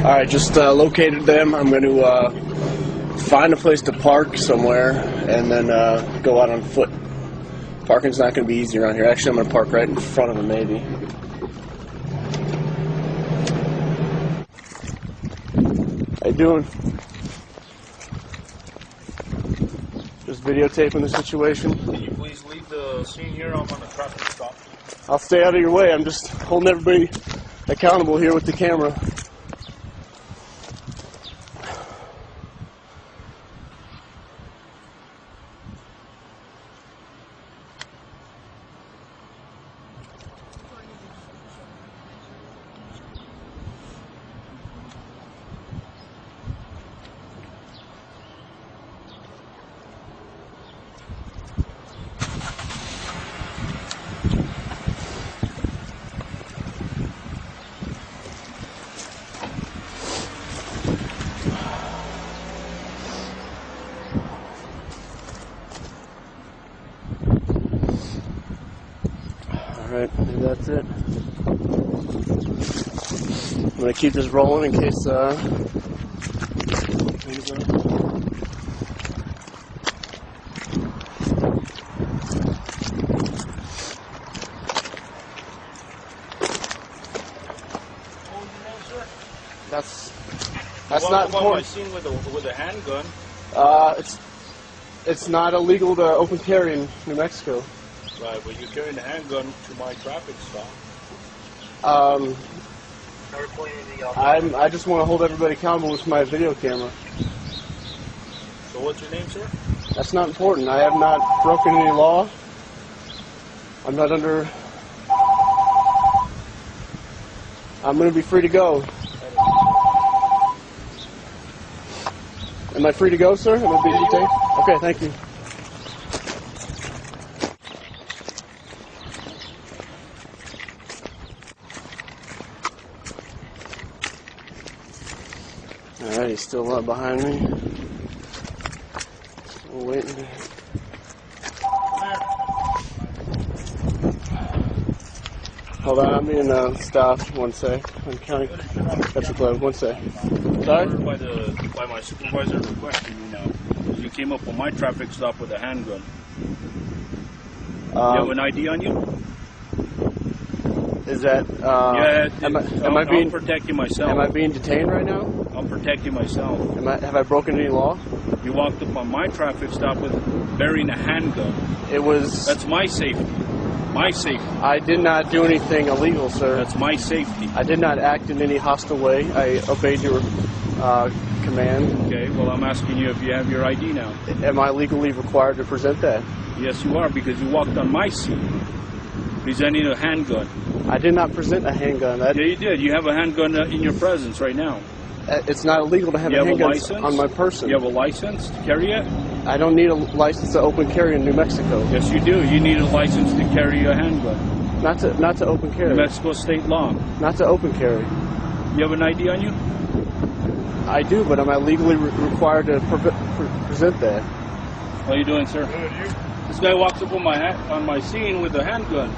Alright, just located them. I'm going to find a place to park somewhere and then go out on foot. Parking's not going to be easy around here. Actually, I'm going to park right in front of them, maybe. How you doing? Just videotaping the situation. Can you please leave the scene here? I'm on a traffic stop. I'll stay out of your way. I'm just holding everybody accountable here with the camera. Alright, maybe that's it. I'm going to keep this rolling in case That's not important. I seen with a handgun. It's not illegal to open carry in New Mexico. Right, but you're carrying a handgun to my traffic stop. I just want to hold everybody accountable with my video camera. So what's your name, sir? That's not important. I have not broken any law. I'm not under... I'm going to be free to go. Am I free to go, sir? Am I being detained? Okay, thank you. Alright, he's still behind me. Still waiting. Hold on, I'm being stopped. One sec. I'm counting. That's your club. One sec. Sorry? By my supervisor requesting you now. You came up on my traffic stop with a handgun. You have an ID on you? Is that? Yeah. Am I being I'm protecting myself. Am I being detained right now? I'm protecting myself. Have I broken any law? You walked up on my traffic stop with bearing a handgun. It was. That's my safety. My safety. I did not do anything illegal, sir. That's my safety. I did not act in any hostile way. I obeyed your command. Okay, well, I'm asking you if you have your ID now. Am I legally required to present that? Yes, you are, because you walked on my seat presenting a handgun. I did not present a handgun. Yeah, you did. You have a handgun in your presence right now. It's not illegal to have a handgun on my person. You have a license to carry it? I don't need a license to open carry in New Mexico. Yes, you do. You need a license to carry a handgun. Not to open carry. New Mexico state law. Not to open carry. You have an ID on you? I do, but am I legally required to present that? What are you doing, sir? Good, you? This guy walks up on my scene with a handgun.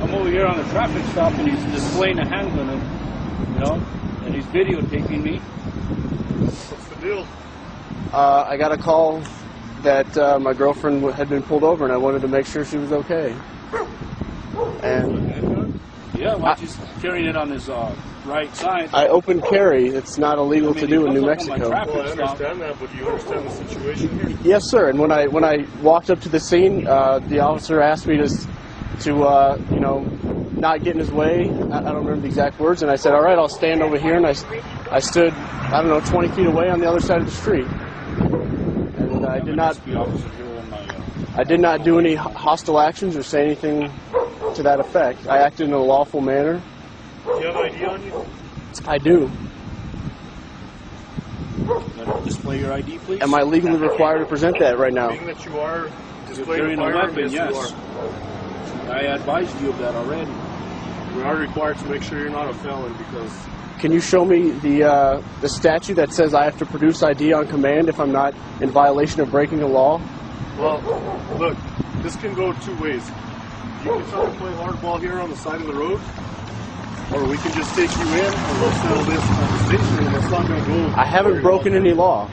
I'm over here on a traffic stop and he's displaying a handgun, and he's videotaping me. What's the deal? I got a call that my girlfriend had been pulled over, and I wanted to make sure she was okay. And yeah, well, he's carrying it on his right side. I open carry. It's not illegal to do in New Mexico. Well, I understand that, but do you understand the situation here? Yes, sir. And when I walked up to the scene, the officer asked me to not get in his way. I don't remember the exact words, and I said, all right, I'll stand over here, and I stood, 20 feet away on the other side of the street. And I did not do any hostile actions or say anything to that effect. I acted in a lawful manner. Do you have ID on you? I do. Display your ID, please. Am I legally required to present that right now? Being that you are carrying a weapon, yes. you are. I advised you of that already. We are required to make sure you're not a felon because... Can you show me the statute that says I have to produce ID on command if I'm not in violation of breaking a law? Well, look, this can go two ways. You can try to play hardball here on the side of the road, or we can just take you in and we'll settle this conversation, and it's not going to go. I haven't very broken well. any law.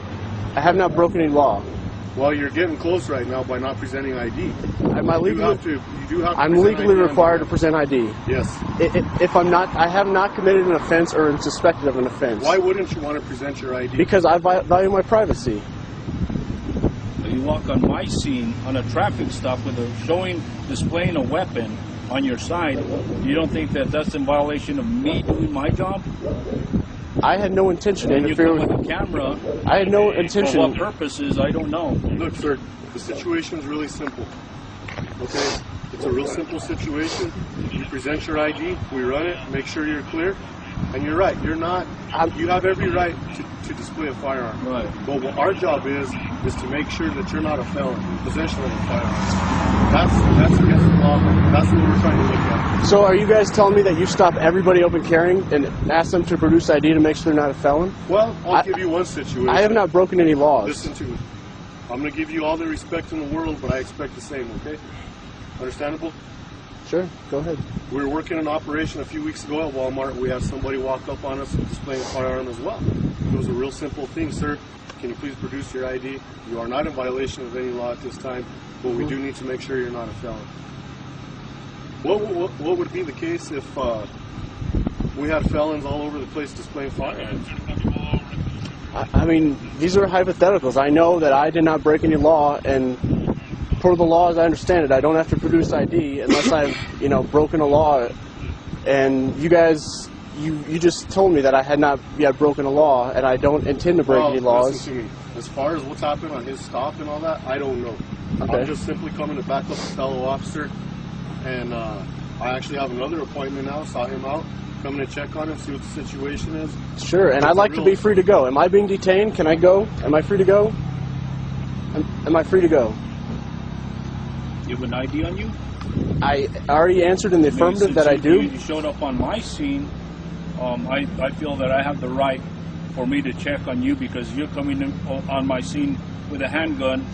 I have not broken any law. Well, you're getting close right now by not presenting ID. Am I You legally? have to. You do have to. I'm present legally ID on required to the- present ID. Yes. If I'm not, I have not committed an offense or am suspected of an offense. Why wouldn't you want to present your ID? Because I value my privacy. You walk on my scene on a traffic stop with displaying a weapon on your side. You don't think that that's in violation of me doing my job? I had no intention to And you interfere come with. with a camera. I had no For intention. what purposes? I don't know. Look, sir, the situation is really simple. Okay? It's a real simple situation. You present your ID, we run it, make sure you're clear. And you're right, you're not. You have every right to display a firearm. Right. But what our job is to make sure that you're not a felon in possession of a firearm. That's against the law. That's what we're trying to look at. So are you guys telling me that you stop everybody open carrying and ask them to produce ID to make sure they're not a felon? Well, I'll give you one situation. I have not broken any laws. Listen to me. I'm going to give you all the respect in the world, but I expect the same, okay? Understandable? Sure, go ahead. We were working an operation a few weeks ago at Walmart. We had somebody walk up on us displaying a firearm as well. It was a real simple thing. Sir, can you please produce your ID? You are not in violation of any law at this time, but we do need to make sure you're not a felon. What would be the case if we had felons all over the place displaying firearms? I mean, these are hypotheticals. I know that I did not break any law, and per the law as I understand it, I don't have to produce ID unless I've, broken a law. And you guys, you just told me that I had not yet broken a law, and I don't intend to break any laws. Listen to me. As far as what's happened on his stop and all that, I don't know. Okay. I'm just simply coming to back up a fellow officer, and I actually have another appointment now. Saw him out, coming to check on him, see what the situation is. Sure, and I'd like to be free to go. Am I being detained? Can I go? Am I free to go? Am I free to go? You have an ID on you? I already answered in the affirmative that I do. You showed up on my scene. I feel that I have the right for me to check on you because you're coming in on my scene with a handgun,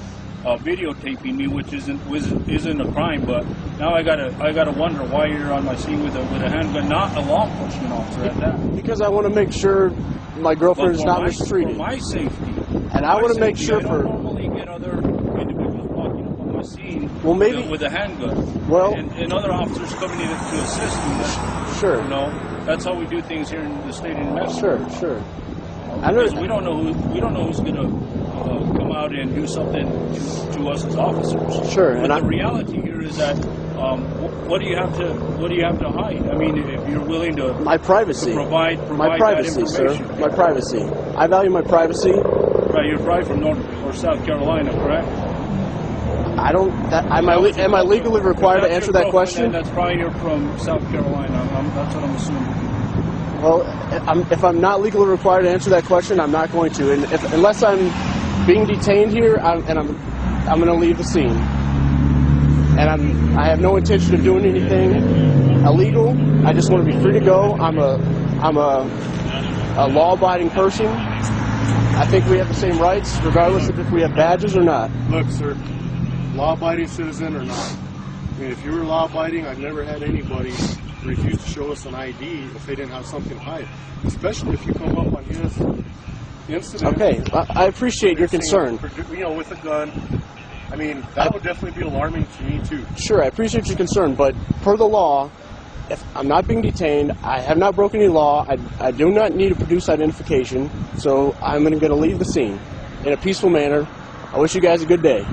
videotaping me, which isn't a crime. But now I gotta wonder why you're on my scene with a handgun, not a law enforcement officer at that. Because I want to make sure my girlfriend is not mistreated. For my safety. And I want to make sure I don't normally get other individuals walking up on my scene with a handgun. Well, and other officers coming in to assist me. Sure. That's how we do things here in the state of New Mexico. Sure. Because we don't know who's going to come out and do something to us as officers. Sure. But the reality here is that what do you have to hide? I mean, if you're willing to my privacy, to provide my privacy, that sir, information. my privacy. I value my privacy. Right, you're probably from North or South Carolina, correct? I don't. Am I legally required to answer that question? That's probably you're from South Carolina. That's what I'm assuming. Well, if I'm not legally required to answer that question, I'm not going to. And unless I'm being detained here, I'm going to leave the scene. And I have no intention of doing anything illegal. I just want to be free to go. I'm a law-abiding person. I think we have the same rights, regardless of if we have badges or not. Look, sir, law-abiding citizen or not. I mean, if you were law-abiding, I've never had anybody refuse to show us an ID if they didn't have something to hide. Especially if you come up on his incident. Okay, I appreciate your concern. With a gun. I mean, that would definitely be alarming to me, too. Sure, I appreciate your concern, but per the law, if I'm not being detained, I have not broken any law, I do not need to produce identification, so I'm going to leave the scene in a peaceful manner. I wish you guys a good day.